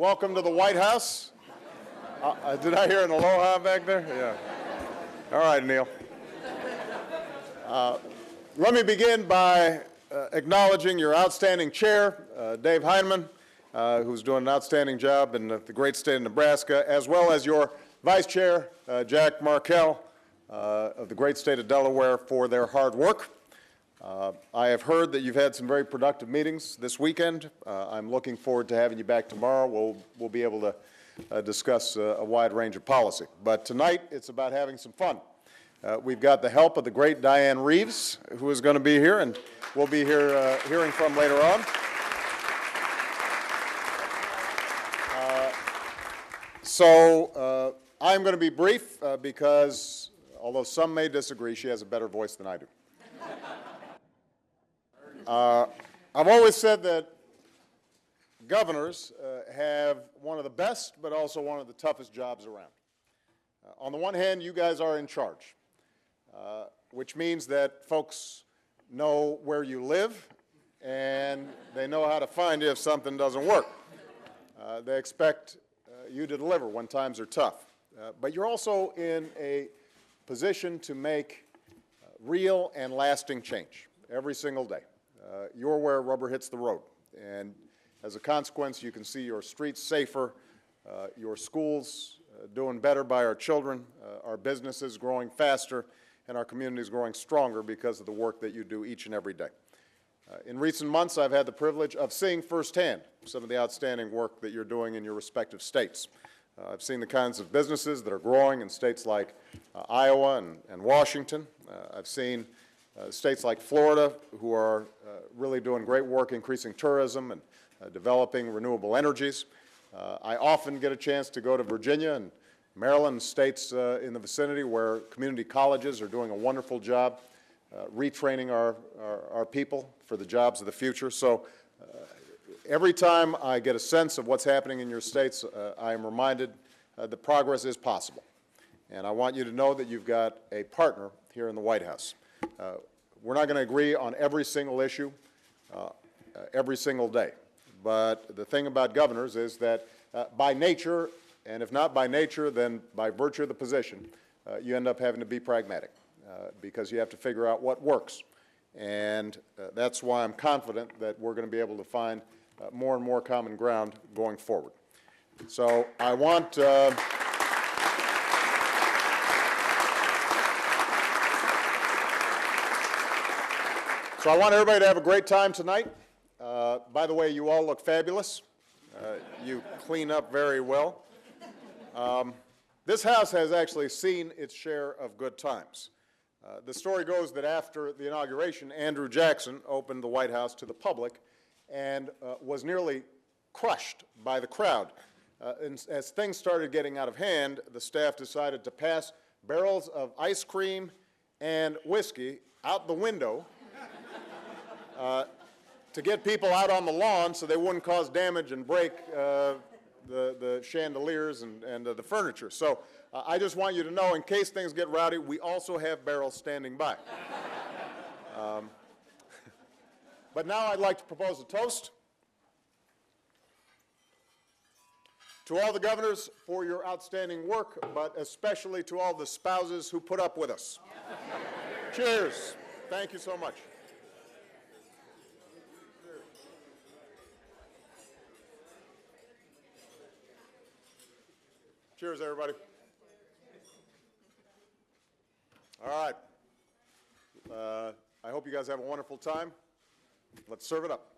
welcome to the White House. Did I hear an aloha back there? Yeah. All right, Neil. Let me begin by acknowledging your outstanding chair, Dave Heineman, who's doing an outstanding job in the great state of Nebraska, as well as your vice chair, Jack Markell, of the great state of Delaware, for their hard work. I have heard that you've had some very productive meetings this weekend. I'm looking forward to having you back tomorrow. We'll be able to discuss a wide range of policy. But tonight, it's about having some fun. We've got the help of the great Diane Reeves, who is going to be here, and we'll be here hearing from later on. So I'm going to be brief because, although some may disagree, she has a better voice than I do. I've always said that governors have one of the best, but also one of the toughest jobs around. On the one hand, you guys are in charge, which means that folks know where you live, and they know how to find you if something doesn't work. They expect you to deliver when times are tough. But you're also in a position to make real and lasting change every single day. You're where rubber hits the road, and as a consequence, you can see your streets safer, your schools doing better by our children, our businesses growing faster, and our communities growing stronger because of the work that you do each and every day. In recent months, I've had the privilege of seeing firsthand some of the outstanding work that you're doing in your respective states. I've seen the kinds of businesses that are growing in states like Iowa and Washington. I've seen states like Florida, who are really doing great work increasing tourism and developing renewable energies. I often get a chance to go to Virginia and Maryland, states in the vicinity where community colleges are doing a wonderful job retraining our people for the jobs of the future. So every time I get a sense of what's happening in your states, I am reminded that progress is possible. And I want you to know that you've got a partner here in the White House. We're not going to agree on every single issue every single day. But the thing about governors is that by nature, and if not by nature, then by virtue of the position, you end up having to be pragmatic because you have to figure out what works. And that's why I'm confident that we're going to be able to find more and more common ground going forward. So I want everybody to have a great time tonight. By the way, you all look fabulous. You clean up very well. This House has actually seen its share of good times. The story goes that after the inauguration, Andrew Jackson opened the White House to the public and was nearly crushed by the crowd. And as things started getting out of hand, the staff decided to pass barrels of ice cream and whiskey out the window to get people out on the lawn so they wouldn't cause damage and break the chandeliers and the furniture. So I just want you to know, in case things get rowdy, we also have barrels standing by. But now I'd like to propose a toast to all the governors for your outstanding work, but especially to all the spouses who put up with us. Cheers. Thank you so much. Cheers, everybody. All right. I hope you guys have a wonderful time. Let's serve it up.